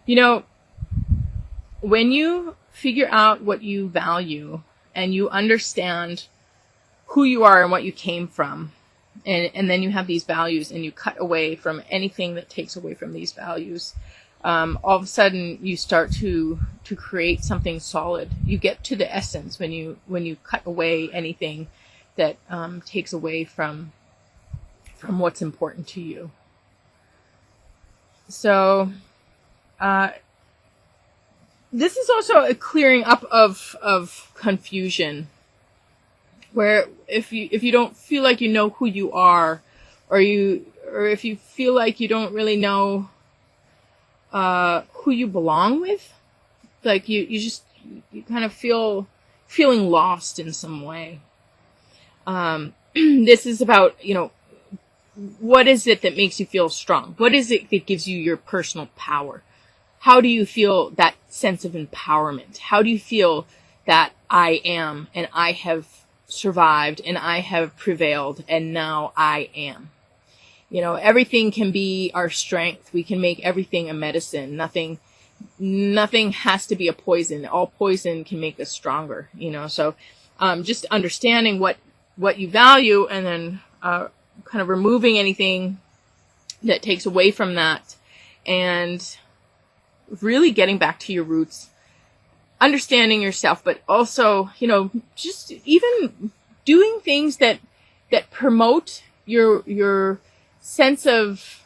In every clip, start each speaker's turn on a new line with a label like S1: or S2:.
S1: You know, when you figure out what you value and you understand who you are and what you came from, and then you have these values and you cut away from anything that takes away from these values, all of a sudden you start to create something solid. You get to the essence when you cut away anything that takes away from what's important to you. So this is also a clearing up of confusion, where if you don't feel like you know who you are, or if you feel like you don't really know who you belong with, like you kind of feeling lost in some way. This is about, what is it that makes you feel strong? What is it that gives you your personal power? How do you feel that sense of empowerment? How do you feel that I am, and I have survived, and I have prevailed, and now I am? Everything can be our strength. We can make everything a medicine. Nothing has to be a poison. All poison can make us stronger, So just understanding what you value, and then kind of removing anything that takes away from that, and really getting back to your roots, understanding yourself, but also, just even doing things that promote your sense of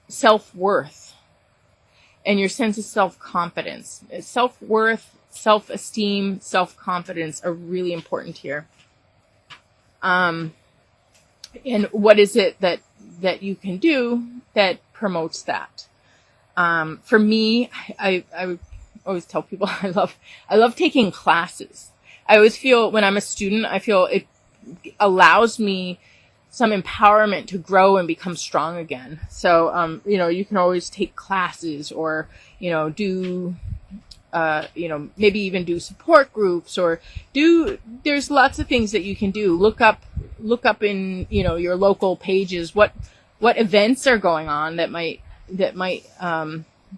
S1: self-worth and your sense of self-confidence. Self-worth, self-esteem, self-confidence are really important here. And what is it that you can do that promotes that? For me, I always tell people I love taking classes. I always feel when I'm a student, I feel it allows me some empowerment to grow and become strong again. So, you can always take classes, or, do, maybe even do support groups, or there's lots of things that you can do. Look up in, your local pages, what events are going on that might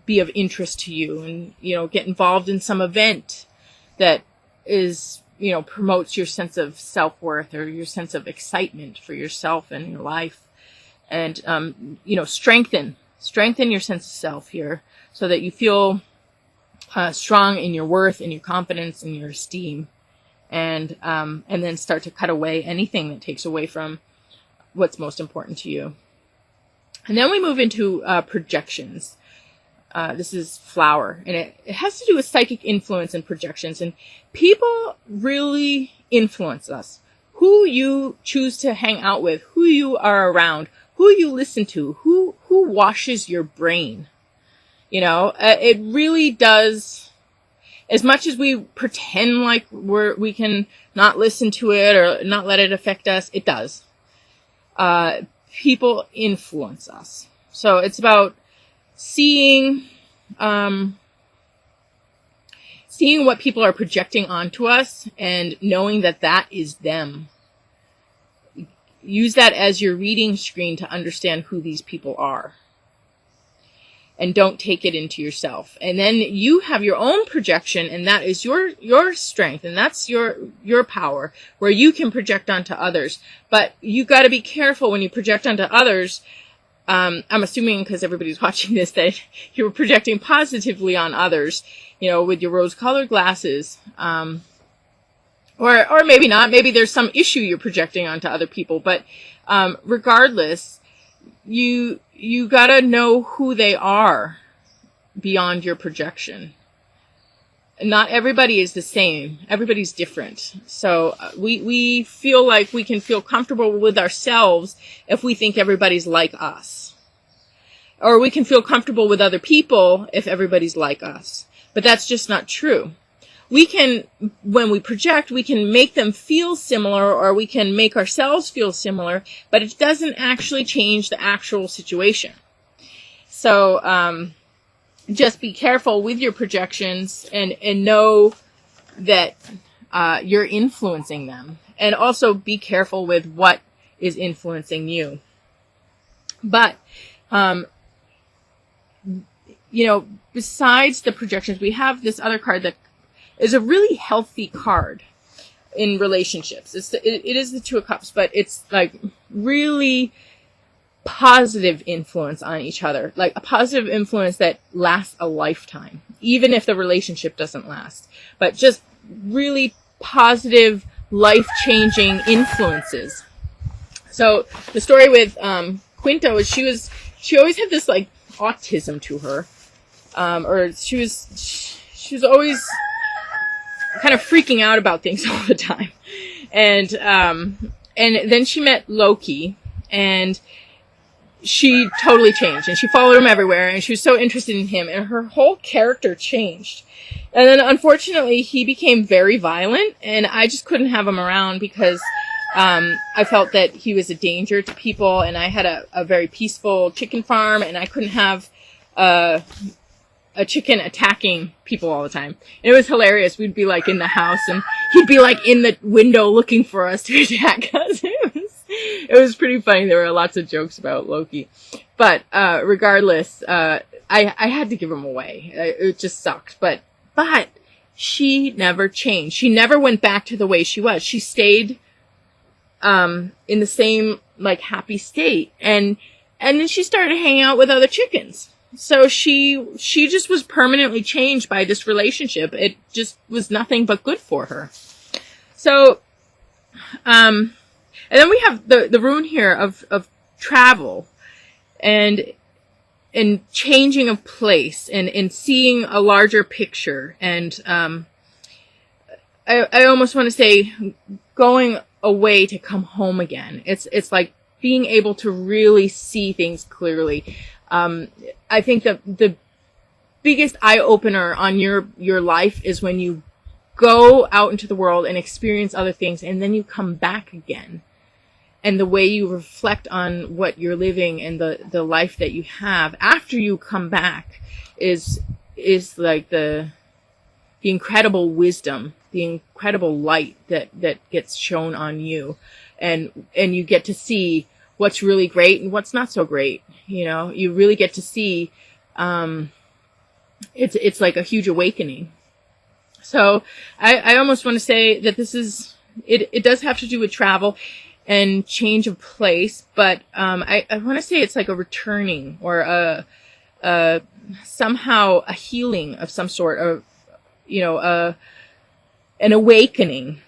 S1: be of interest to you, and, get involved in some event that is, promotes your sense of self-worth, or your sense of excitement for yourself and your life. And, strengthen your sense of self here, so that you feel strong in your worth and your confidence and your esteem. And then start to cut away anything that takes away from what's most important to you. And then we move into projections. This is flower, and it has to do with psychic influence and projections. And people really influence us. Who you choose to hang out with, who you are around, who you listen to, who washes your brain. It really does. As much as we pretend like we can not listen to it or not let it affect us, it does. People influence us. So it's about seeing what people are projecting onto us, and knowing that is them. Use that as your reading screen to understand who these people are. And don't take it into yourself. And then you have your own projection, and that is your strength, and that's your power, where you can project onto others. But you got to be careful when you project onto others. I'm assuming, because everybody's watching this, that you're projecting positively on others, with your rose-colored glasses. Or maybe not. Maybe there's some issue you're projecting onto other people. But regardless, you gotta know who they are beyond your projection. Not everybody is the same. Everybody's different. So we feel like we can feel comfortable with ourselves if we think everybody's like us. Or we can feel comfortable with other people if everybody's like us. But that's just not true. When we project, we can make them feel similar, or we can make ourselves feel similar, but it doesn't actually change the actual situation. So, just be careful with your projections, and know that, you're influencing them. And also be careful with what is influencing you. But, besides the projections, we have this other card that is a really healthy card in relationships. It is the Two of Cups, but it's like really positive influence on each other, like a positive influence that lasts a lifetime, even if the relationship doesn't last, but just really positive, life-changing influences. So the story with Quinto is she always had this like autism to her, or she was always kind of freaking out about things all the time, and then she met Loki, and she totally changed, and she followed him everywhere, and she was so interested in him, and her whole character changed. And then unfortunately he became very violent, and I just couldn't have him around because I felt that he was a danger to people, and I had a very peaceful chicken farm, and I couldn't have a chicken attacking people all the time. And it was hilarious. We'd be like in the house, and he'd be like in the window looking for us to attack us. It was pretty funny. There were lots of jokes about Loki. But regardless, I had to give him away. It just sucked. But she never changed. She never went back to the way she was. She stayed in the same like happy state. And then she started hanging out with other chickens. So she just was permanently changed by this relationship. It just was nothing but good for her. So, and then we have the rune here of travel and changing of place and seeing a larger picture. And, I almost want to say going away to come home again. It's like being able to really see things clearly. I think the biggest eye opener on your life is when you go out into the world and experience other things, and then you come back again. And the way you reflect on what you're living and the life that you have after you come back is like the incredible wisdom, the incredible light that gets shown on you. And you get to see what's really great and what's not so great. You really get to see, it's like a huge awakening. So I almost want to say that it does have to do with travel and change of place, but I want to say it's like a returning or somehow a healing of some sort, of an awakening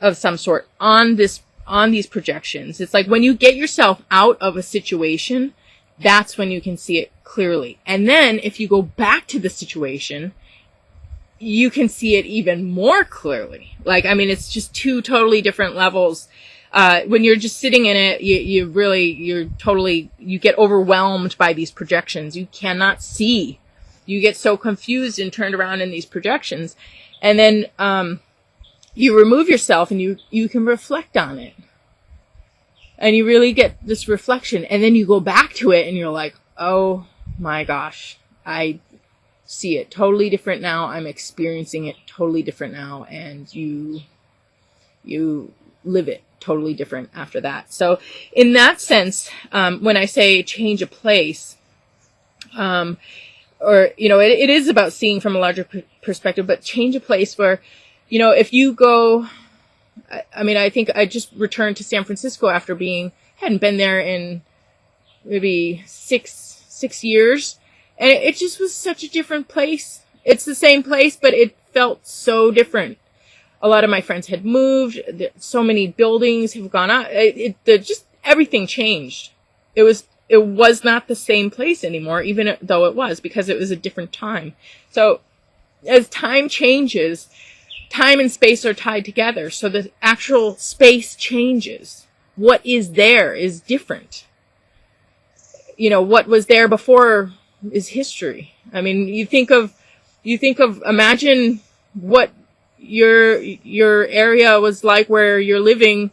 S1: of some sort on these projections. It's like when you get yourself out of a situation, that's when you can see it clearly. And then if you go back to the situation, you can see it even more clearly. It's just two totally different levels. When you're just sitting in it, you get overwhelmed by these projections. You cannot see. You get so confused and turned around in these projections. And then, you remove yourself and you can reflect on it. And you really get this reflection. And then you go back to it and you're like, oh my gosh, I see it totally different now. I'm experiencing it totally different now. And you live it totally different after that. So in that sense, when I say change of place, it is about seeing from a larger perspective, but change of place where, if you go, I think I just returned to San Francisco after hadn't been there in maybe six years. And it just was such a different place. It's the same place, but it felt so different. A lot of my friends had moved. So many buildings have gone up. Just everything changed. It was not the same place anymore, even though it was, because it was a different time. So as time changes, time and space are tied together. So the actual space changes. What is there is different. What was there before is history. Imagine what your area was like where you're living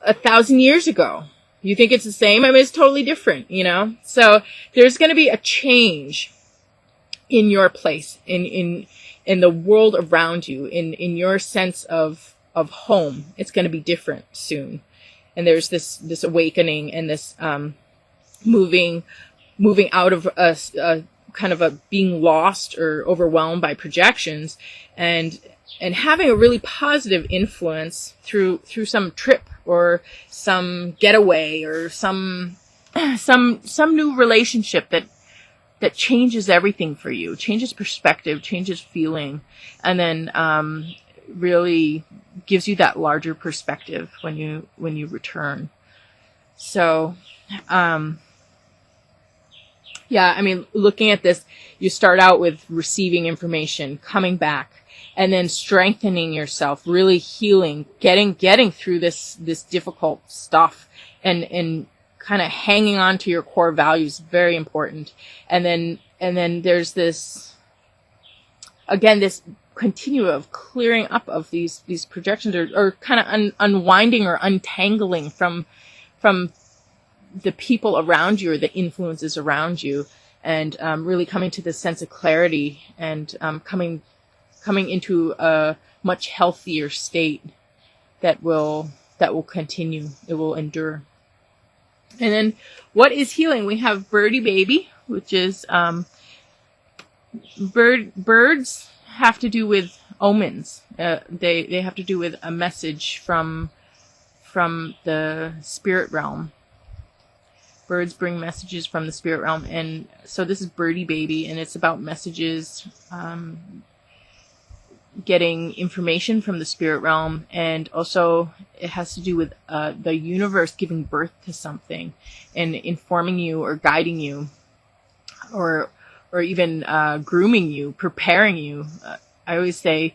S1: 1,000 years ago. You think it's the same? It's totally different, So there's going to be a change in your place, in the world around you, in your sense of home. It's going to be different soon. And there's this awakening and this moving out of a kind of a being lost or overwhelmed by projections, and having a really positive influence through some trip or some getaway or some new relationship that changes everything for you, changes perspective, changes feeling, and then really gives you that larger perspective when you return. So, yeah, I mean, looking at this, you start out with receiving information, coming back, and then strengthening yourself, really healing, getting through this difficult stuff, and kind of hanging on to your core values, very important. And then there's this, again, this continuum of clearing up of these projections, or kind of unwinding or untangling from the people around you or the influences around you, and really coming to this sense of clarity, and coming into a much healthier state that will continue. It will endure. And then what is healing? We have birdie baby, which is birds have to do with omens. They have to do with a message from the spirit realm. Birds bring messages from the spirit realm, and so this is birdie baby, and it's about messages, getting information from the spirit realm, and also it has to do with the universe giving birth to something and informing you or guiding you, or even grooming you, preparing you. I always say,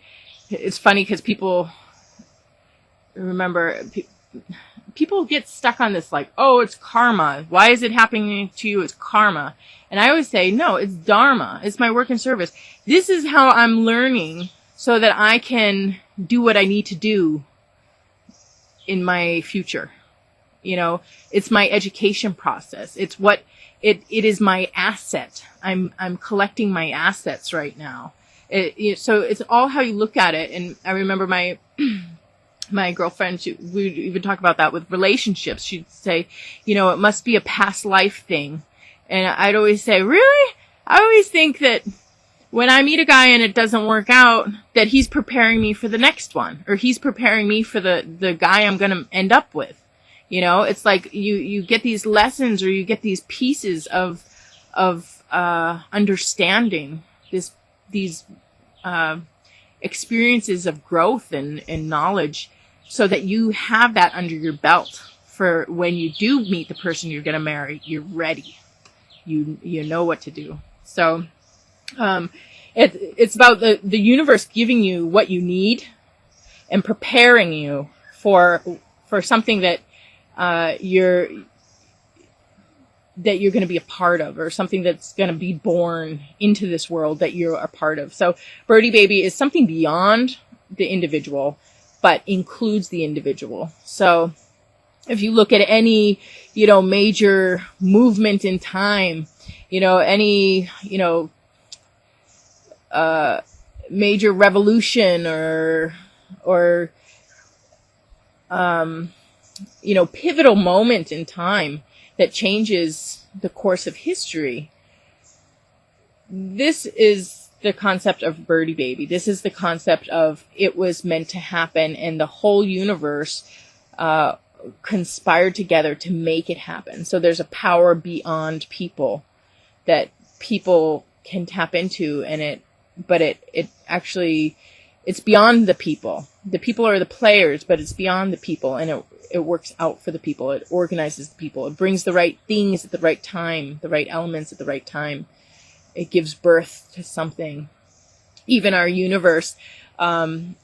S1: it's funny because people get stuck on this, like, oh, it's karma. Why is it happening to you? It's karma. And I always say, no, it's dharma. It's my work and service. This is how I'm learning so that I can do what I need to do in my future. You know, it's my education process. It's it is my asset. I'm collecting my assets right now. So it's all how you look at it. And I remember my girlfriend, we would even talk about that with relationships. She'd say, you know, it must be a past life thing. And I'd always say, really? I always think that when I meet a guy and it doesn't work out, that he's preparing me for the next one, or he's preparing me for the guy I'm going to end up with. You know, it's like you get these lessons, or you get these pieces of understanding these experiences of growth and knowledge, so that you have that under your belt for when you do meet the person you're going to marry. You're ready. You know what to do. So, it's about the universe giving you what you need and preparing you for something that you're going to be a part of, or something that's going to be born into this world that you're a part of. So birdie baby is something beyond the individual, but includes the individual. So if you look at any, major movement in time, any, major revolution or pivotal moment in time that changes the course of history. This is the concept of birdie baby. This is the concept of it was meant to happen, and the whole universe conspired together to make it happen. So there's a power beyond people that people can tap into, but it actually, it's beyond the people. The people are the players, but it's beyond the people, and it works out for the people. It organizes the people. It brings the right things at the right time, the right elements at the right time. It gives birth to something. Even our universe, the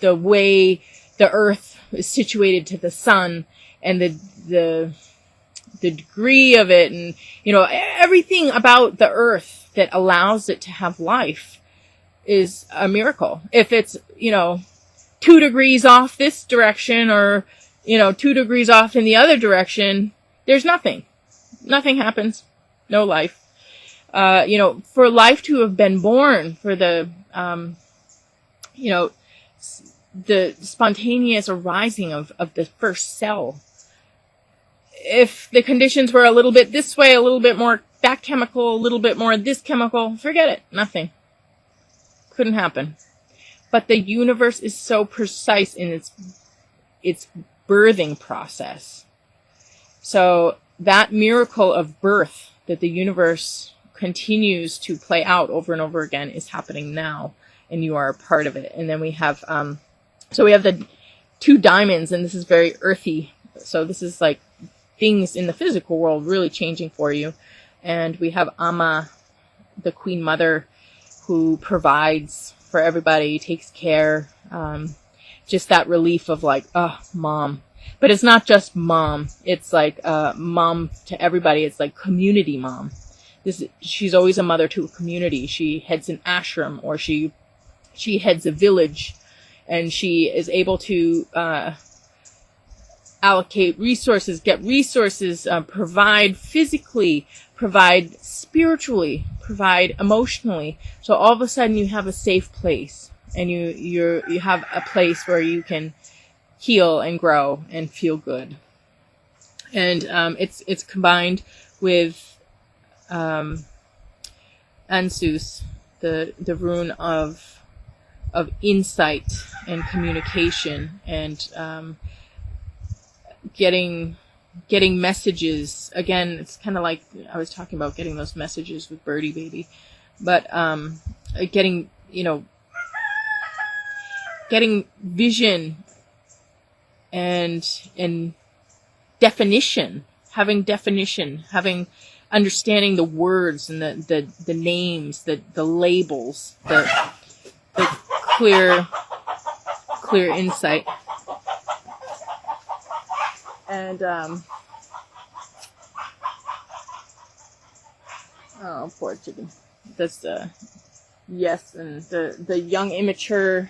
S1: way the earth is situated to the sun, and the degree of it, and, everything about the earth that allows it to have life is a miracle. If it's, 2 degrees off this direction, or, 2 degrees off in the other direction, there's nothing. Nothing happens. No life. For life to have been born, for the spontaneous arising of the first cell, if the conditions were a little bit this way, a little bit more that chemical, a little bit more of this chemical, forget it. Nothing. Couldn't happen. But the universe is so precise in its birthing process. So that miracle of birth that the universe continues to play out over and over again is happening now, and you are a part of it. And then we have, so we have the 2 diamonds, and this is very earthy. So this is like things in the physical world really changing for you. And we have Amma, the Queen Mother, who provides for everybody, takes care, just that relief of like, oh, mom. But it's not just mom. It's like mom to everybody. It's like community mom. She's always a mother to a community. She heads an ashram, or she heads a village, and she is able to allocate resources, get resources, provide physically, provide spiritually, provide emotionally. So all of a sudden you have a safe place, and you have a place where you can heal and grow and feel good. And it's combined with Ansus, the rune of insight and communication, and getting messages. Again, it's kind of like I was talking about getting those messages with Birdie Baby, but getting vision and definition, having understanding the words and the names, the labels, the clear insight. And oh, poor chicken. That's yes, and the young immature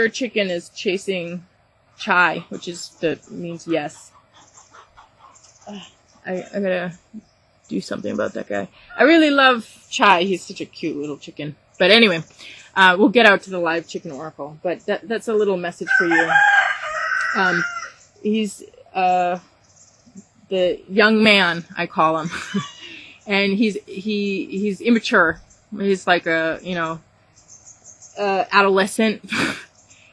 S1: chicken is chasing Chai, which means yes. I gotta do something about that guy. I really love Chai. He's such a cute little chicken. But anyway, we'll get out to the live chicken oracle. But that's a little message for you. He's the young man, I call him, and he's immature. He's like a adolescent,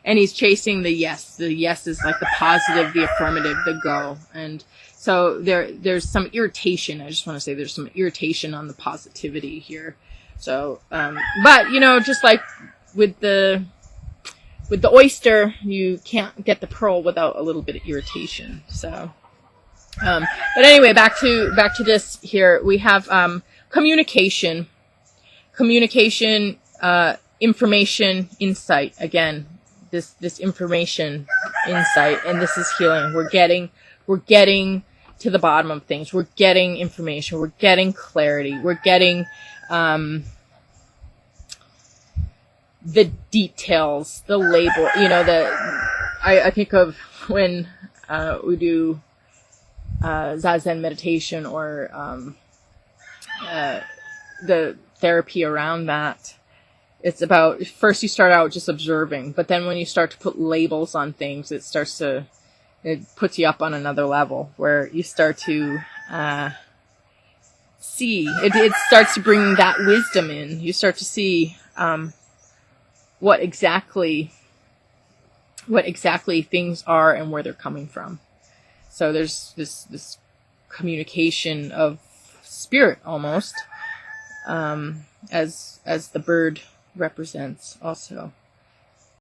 S1: and he's chasing the yes. The yes is like the positive, the affirmative, the go. And so there's some irritation. I just want to say there's some irritation on the positivity here. So, but just like with the oyster, you can't get the pearl without a little bit of irritation. So, but anyway, back to this here. We have communication, information, insight. Again, this information, insight, and this is healing. We're getting to the bottom of things. We're getting information. We're getting clarity. We're getting the details, the label. I think of when we do Zazen meditation, or the therapy around that. It's about, first you start out just observing, but then when you start to put labels on things, it puts you up on another level where you start to see. It starts to bring that wisdom in. You start to see what exactly things are and where they're coming from. So there's this communication of spirit almost, as the bird represents also.